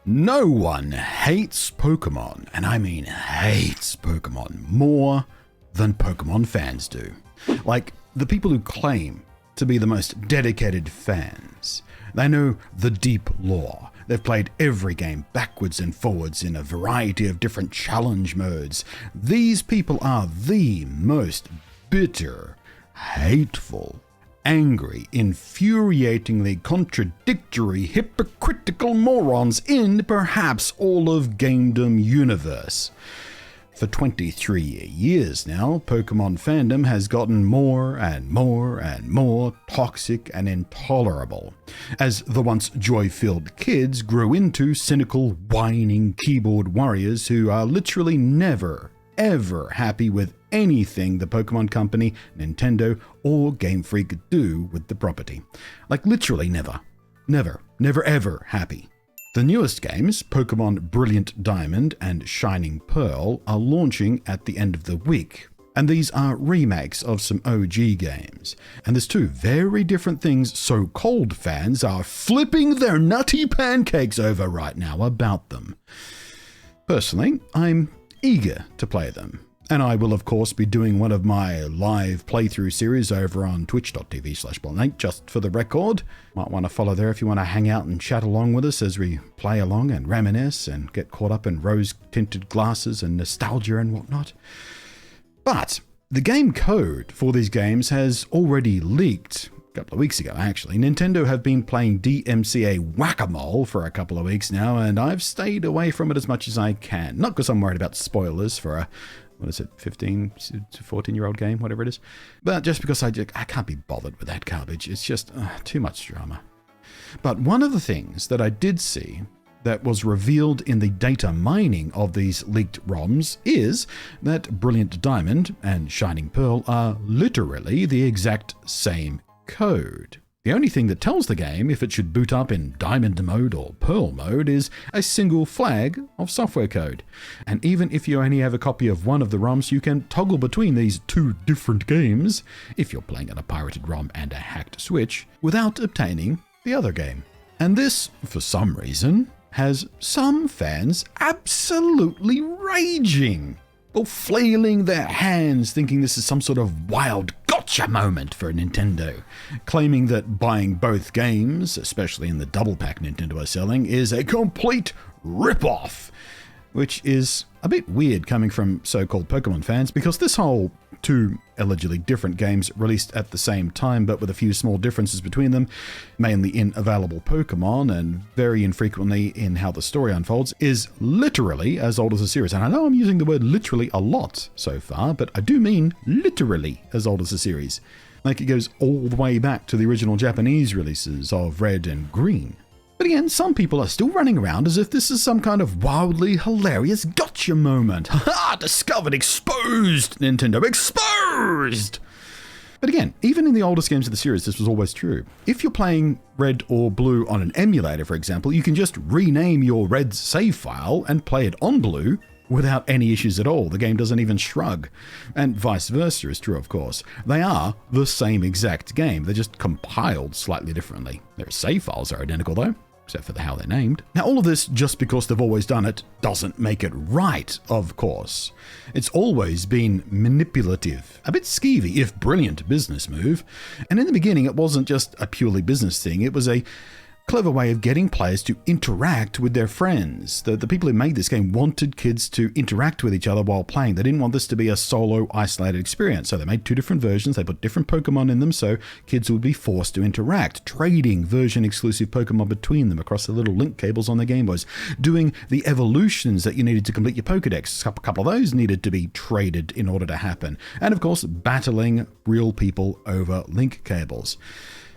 No one hates Pokemon, and I mean hates Pokemon, more than Pokemon fans do. Like, the people who claim to be the most dedicated fans. They know the deep lore. They've played every game backwards and forwards in a variety of different challenge modes. These people are the most bitter, hateful, angry, infuriatingly contradictory, hypocritical morons in perhaps all of Gamedom universe. For 23 years now, Pokemon fandom has gotten more and more and more toxic and intolerable, as the once joy-filled kids grew into cynical, whining keyboard warriors who are literally never, ever happy with anything the Pokemon Company, Nintendo, or Game Freak do with the property. Like, literally never. Never. Never ever happy. The newest games, Pokemon Brilliant Diamond and Shining Pearl, are launching at the end of the week. And these are remakes of some OG games. And there's two very different things so-called fans are flipping their nutty pancakes over right now about them. Personally, I'm eager to play them. And I will, of course, be doing one of my live playthrough series over on twitch.tv/Blunty, just for the record. Might want to follow there if you want to hang out and chat along with us as we play along and reminisce and get caught up in rose-tinted glasses and nostalgia and whatnot. But the game code for these games has already leaked. A couple of weeks ago, actually. Nintendo have been playing DMCA Whack-A-Mole for a couple of weeks now, and I've stayed away from it as much as I can. Not because I'm worried about spoilers for a 15 to 14-year-old game, whatever it is. But just because I can't be bothered with that garbage. It's just too much drama. But one of the things that I did see that was revealed in the data mining of these leaked ROMs is that Brilliant Diamond and Shining Pearl are literally the exact same code. The only thing that tells the game if it should boot up in Diamond mode or Pearl mode is a single flag of software code. And even if you only have a copy of one of the ROMs, you can toggle between these two different games, if you're playing on a pirated ROM and a hacked Switch, without obtaining the other game. And this, for some reason, has some fans absolutely raging, or flailing their hands thinking this is some sort of wild gotcha moment for Nintendo, claiming that buying both games, especially in the double pack Nintendo are selling, is a complete rip-off, which is a bit weird coming from so-called Pokemon fans, because this whole two allegedly different games released at the same time but with a few small differences between them, mainly in available Pokemon and very infrequently in how the story unfolds, is literally as old as the series. And I know I'm using the word literally a lot so far, but I do mean literally as old as the series. Like, it goes all the way back to the original Japanese releases of Red and Green. But again, some people are still running around as if this is some kind of wildly hilarious gotcha moment. Haha, discovered, exposed, Nintendo, exposed! But again, even in the oldest games of the series, this was always true. If you're playing Red or Blue on an emulator, for example, you can just rename your Red's save file and play it on Blue without any issues at all. The game doesn't even shrug. And vice versa is true, of course. They are the same exact game. They're just compiled slightly differently. Their save files are identical though, except for how they're named. Now, all of this, just because they've always done it, doesn't make it right, of course. It's always been manipulative, a bit skeevy, if brilliant business move. And in the beginning, it wasn't just a purely business thing. It was a clever way of getting players to interact with their friends. The people who made this game wanted kids to interact with each other while playing. They didn't want this to be a solo, isolated experience. So they made two different versions. They put different Pokemon in them so kids would be forced to interact, trading version-exclusive Pokemon between them across the little link cables on their Game Boys, doing the evolutions that you needed to complete your Pokedex. A couple of those needed to be traded in order to happen. And of course, battling real people over link cables.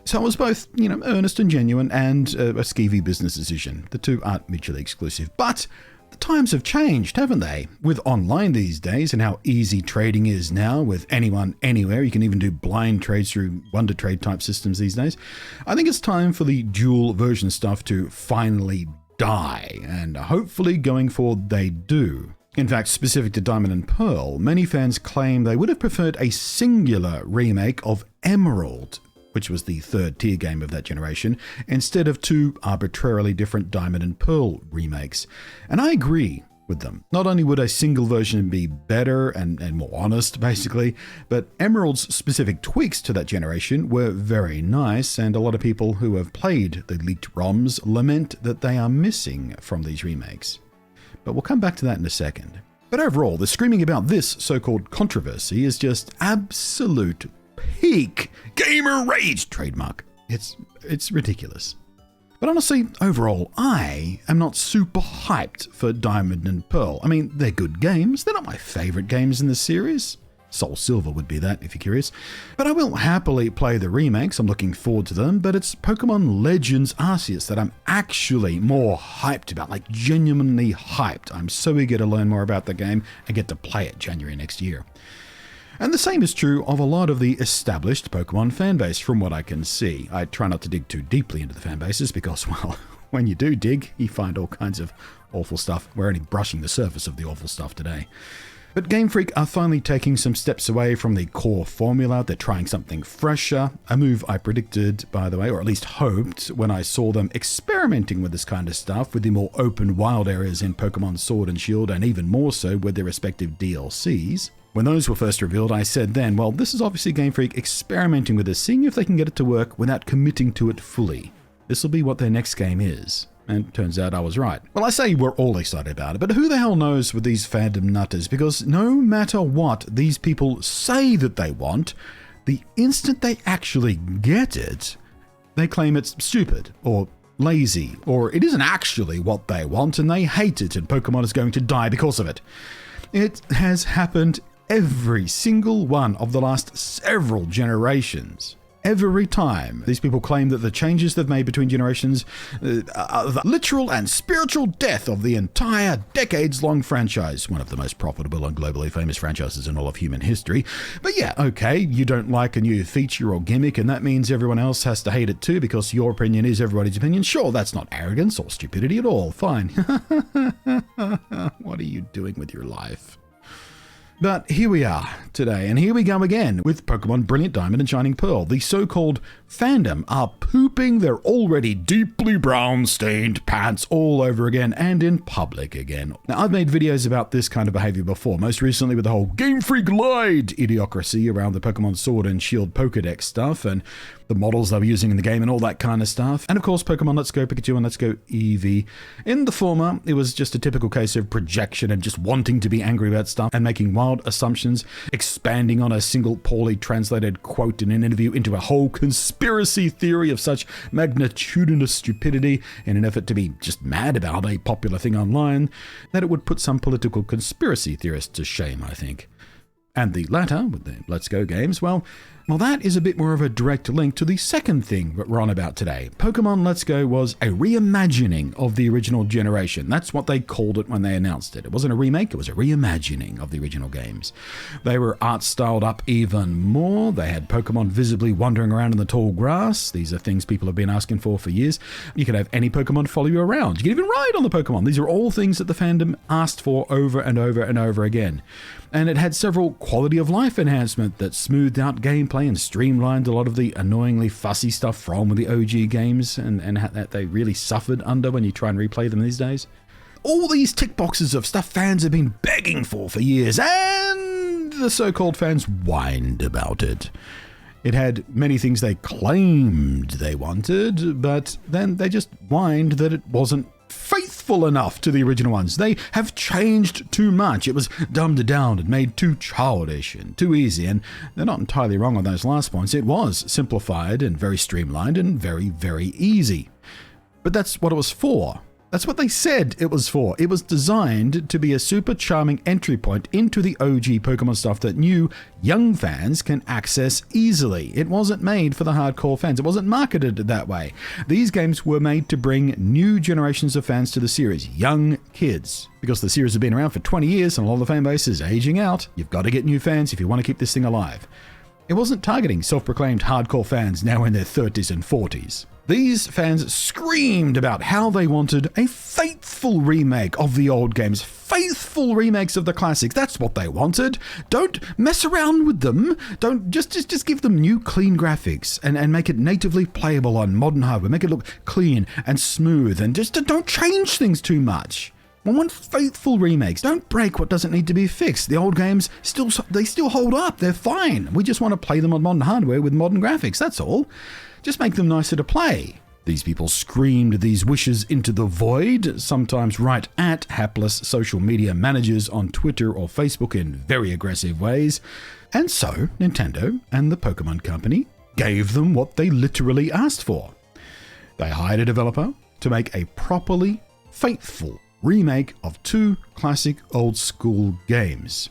So it was both, earnest and genuine and a skeevy business decision. The two aren't mutually exclusive. But the times have changed, haven't they? With online these days and how easy trading is now with anyone, anywhere. You can even do blind trades through Wonder Trade type systems these days. I think it's time for the dual version stuff to finally die. And hopefully going forward they do. In fact, specific to Diamond and Pearl, many fans claim they would have preferred a singular remake of Emerald, which was the third tier game of that generation, instead of 2 arbitrarily different Diamond and Pearl remakes. And I agree with them. Not only would a single version be better and more honest, basically, but Emerald's specific tweaks to that generation were very nice, and a lot of people who have played the leaked ROMs lament that they are missing from these remakes. But we'll come back to that in a second. But overall, the screaming about this so-called controversy is just absolute peak gamer rage trademark. It's ridiculous. But honestly, overall, I am not super hyped for Diamond and Pearl. I mean, they're good games. They're not my favorite games in the series. Soul Silver would be that, if you're curious. But I will happily play the remakes. I'm looking forward to them. But it's Pokemon Legends Arceus that I'm actually more hyped about, like genuinely hyped. I'm so eager to learn more about the game and get to play it January next year. And the same is true of a lot of the established Pokemon fanbase from what I can see. I try not to dig too deeply into the fanbases because, well, when you do dig, you find all kinds of awful stuff. We're only brushing the surface of the awful stuff today. But Game Freak are finally taking some steps away from the core formula. They're trying something fresher, a move I predicted, by the way, or at least hoped, when I saw them experimenting with this kind of stuff with the more open wild areas in Pokemon Sword and Shield, and even more so with their respective DLCs. When those were first revealed, I said then, well, this is obviously Game Freak experimenting with this, seeing if they can get it to work without committing to it fully. This will be what their next game is. And turns out I was right. Well, I say we're all excited about it, but who the hell knows with these fandom nutters? Because no matter what these people say that they want, the instant they actually get it, they claim it's stupid or lazy, or it isn't actually what they want and they hate it and Pokemon is going to die because of it. It has happened every single one of the last several generations. Every time these people claim that the changes they've made between generations are the literal and spiritual death of the entire decades-long franchise, one of the most profitable and globally famous franchises in all of human history. But yeah, okay, you don't like a new feature or gimmick, and that means everyone else has to hate it too because your opinion is everybody's opinion. Sure, that's not arrogance or stupidity at all. Fine. What are you doing with your life? But here we are today, and here we go again with Pokemon Brilliant Diamond and Shining Pearl. The so-called fandom are pooping their already deeply brown-stained pants all over again and in public again. Now, I've made videos about this kind of behavior before, most recently with the whole Game Freak lied idiocracy around the Pokemon Sword and Shield Pokedex stuff, and the models they were using in the game and all that kind of stuff. And of course, Pokemon Let's Go Pikachu and Let's Go Eevee. In the former, it was just a typical case of projection and just wanting to be angry about stuff and making wild assumptions, expanding on a single poorly translated quote in an interview into a whole conspiracy theory of such magnitudinous stupidity in an effort to be just mad about a popular thing online that it would put some political conspiracy theorists to shame, I think. And the latter, with the Let's Go games, well, that is a bit more of a direct link to the second thing that we're on about today. Pokemon Let's Go was a reimagining of the original generation. That's what they called it when they announced it. It wasn't a remake, it was a reimagining of the original games. They were art-styled up even more. They had Pokemon visibly wandering around in the tall grass. These are things people have been asking for years. You could have any Pokemon follow you around. You can even ride on the Pokemon. These are all things that the fandom asked for over and over and over again. And it had several quality of life enhancement that smoothed out gameplay and streamlined a lot of the annoyingly fussy stuff wrong with the OG games and that they really suffered under when you try and replay them these days. All these tick boxes of stuff fans have been begging for years, and the so-called fans whined about it. It had many things they claimed they wanted, but then they just whined that it wasn't faithful enough to the original ones. They have changed too much. It was dumbed down and made too childish and too easy, and they're not entirely wrong on those last points. It was simplified and very streamlined and very, very easy. But that's what it was for. That's what they said it was for. It was designed to be a super charming entry point into the OG Pokemon stuff that new, young fans can access easily. It wasn't made for the hardcore fans. It wasn't marketed that way. These games were made to bring new generations of fans to the series, young kids. Because the series has been around for 20 years and a lot of the fan base is aging out, you've got to get new fans if you want to keep this thing alive. It wasn't targeting self-proclaimed hardcore fans now in their 30s and 40s. These fans screamed about how they wanted a faithful remake of the old games, faithful remakes of the classics. That's what they wanted. Don't mess around with them. Don't just give them new clean graphics and make it natively playable on modern hardware. Make it look clean and smooth, and just don't change things too much. We want faithful remakes. Don't break what doesn't need to be fixed. The old games still hold up. They're fine. We just want to play them on modern hardware with modern graphics. That's all. Just make them nicer to play. These people screamed these wishes into the void, sometimes right at hapless social media managers on Twitter or Facebook in very aggressive ways. And so, Nintendo and the Pokemon Company gave them what they literally asked for. They hired a developer to make a properly faithful remake of 2 classic old school games.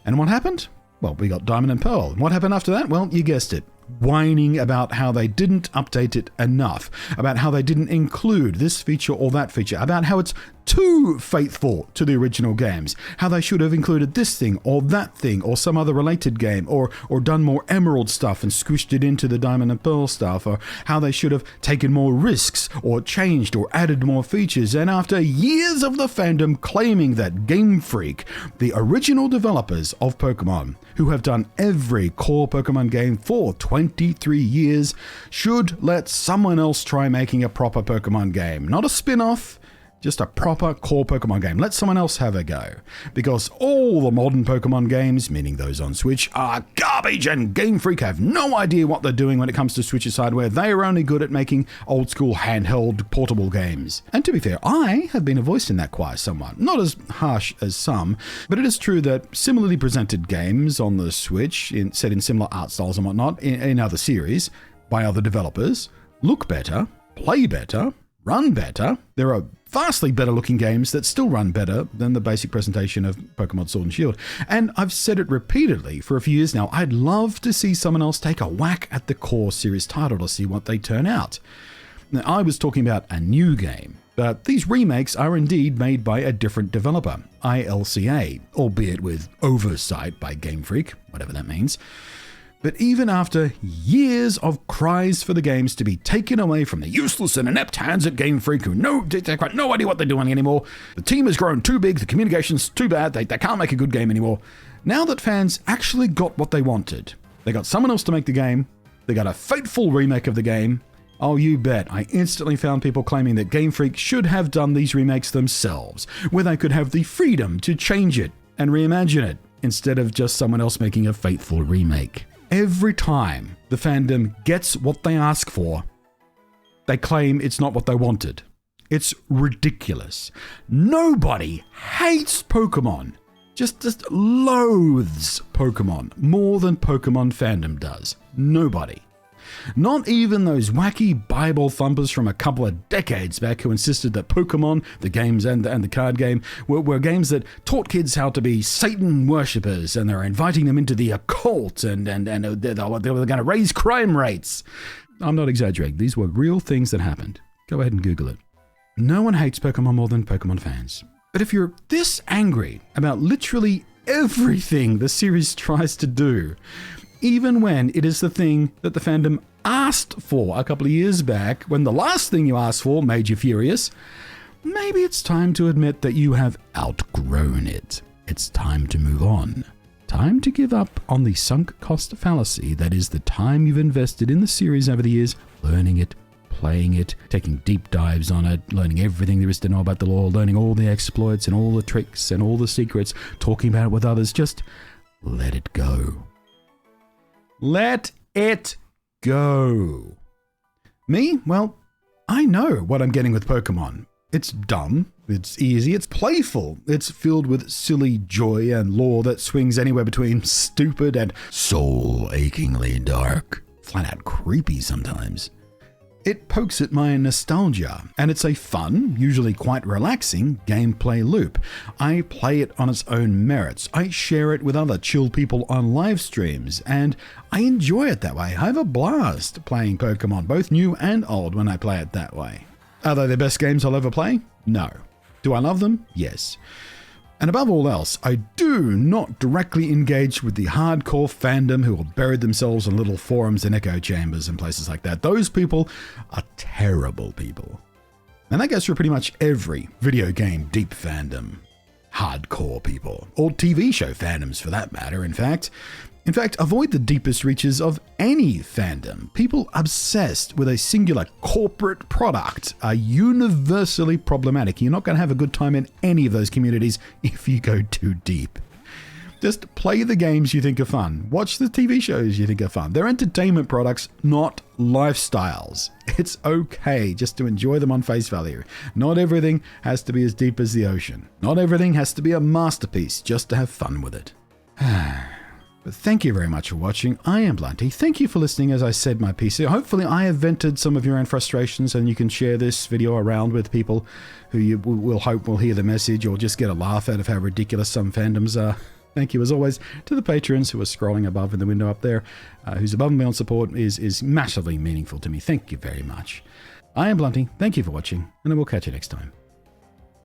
And what happened? Well, we got Diamond and Pearl. What happened after that? Well, you guessed it. Whining about how they didn't update it enough, about how they didn't include this feature or that feature, about how it's too faithful to the original games, how they should have included this thing or that thing or some other related game, or done more Emerald stuff and squished it into the Diamond and Pearl stuff, or how they should have taken more risks or changed or added more features. And after years of the fandom claiming that Game Freak, the original developers of Pokemon, who have done every core Pokemon game for 23 years, should let someone else try making a proper Pokemon game. Not a spin-off, just a proper core Pokemon game. Let someone else have a go. Because all the modern Pokemon games, meaning those on Switch, are garbage, and Game Freak have no idea what they're doing when it comes to Switch's hardware. They are only good at making old school handheld portable games. And to be fair, I have been a voice in that choir somewhat. Not as harsh as some, but it is true that similarly presented games on the Switch, set in similar art styles and whatnot, in other series, by other developers, look better, play better, run better. There are vastly better looking games that still run better than the basic presentation of Pokemon Sword and Shield. And I've said it repeatedly for a few years now, I'd love to see someone else take a whack at the core series title to see what they turn out. Now, I was talking about a new game, but these remakes are indeed made by a different developer, ILCA, albeit with oversight by Game Freak, whatever that means. But even after years of cries for the games to be taken away from the useless and inept hands at Game Freak they've got no idea what they're doing anymore, the team has grown too big, the communication's too bad, they can't make a good game anymore. Now that fans actually got what they wanted, they got someone else to make the game, they got a faithful remake of the game, oh, you bet, I instantly found people claiming that Game Freak should have done these remakes themselves, where they could have the freedom to change it and reimagine it, instead of just someone else making a faithful remake. Every time the fandom gets what they ask for, they claim it's not what they wanted. It's ridiculous. Nobody hates Pokemon, just loathes Pokemon more than Pokemon fandom does. Nobody. Not even those wacky Bible thumpers from a couple of decades back who insisted that Pokemon, the games and the card game, were games that taught kids how to be Satan worshippers, and they're inviting them into the occult, and they were going to raise crime rates. I'm not exaggerating. These were real things that happened. Go ahead and Google it. No one hates Pokemon more than Pokemon fans. But if you're this angry about literally everything the series tries to do, even when it is the thing that the fandom asked for a couple of years back, when the last thing you asked for made you furious, maybe it's time to admit that you have outgrown it. It's time to move on. Time to give up on the sunk cost fallacy that is the time you've invested in the series over the years, learning it, playing it, taking deep dives on it, learning everything there is to know about the lore, learning all the exploits and all the tricks and all the secrets, talking about it with others. Just let it go. Let it go. Me? Well, I know what I'm getting with Pokemon. It's dumb, it's easy, it's playful, it's filled with silly joy and lore that swings anywhere between stupid and soul-achingly dark, flat out creepy sometimes. It pokes at my nostalgia, and it's a fun, usually quite relaxing, gameplay loop. I play it on its own merits. I share it with other chill people on live streams, and I enjoy it that way. I have a blast playing Pokemon, both new and old, when I play it that way. Are they the best games I'll ever play? No. Do I love them? Yes. And above all else, I do not directly engage with the hardcore fandom who have buried themselves in little forums and echo chambers and places like that. Those people are terrible people. And that goes for pretty much every video game deep fandom. hardcore people, or TV show fandoms for that matter, in fact. Avoid the deepest reaches of any fandom. People obsessed with a singular corporate product are universally problematic. You're not going to have a good time in any of those communities if you go too deep. Just play the games you think are fun. Watch the TV shows you think are fun. They're entertainment products, not lifestyles. It's okay just to enjoy them on face value. Not everything has to be as deep as the ocean. Not everything has to be a masterpiece just to have fun with it. But thank you very much for watching. I am Blunty. Thank you for listening. As I said my piece here, hopefully I have vented some of your own frustrations and you can share this video around with people who you will hope will hear the message or just get a laugh out of how ridiculous some fandoms are. Thank you as always to the patrons who are scrolling above in the window up there, whose above and beyond support is massively meaningful to me. Thank you very much. I am Blunty. Thank you for watching and I will catch you next time.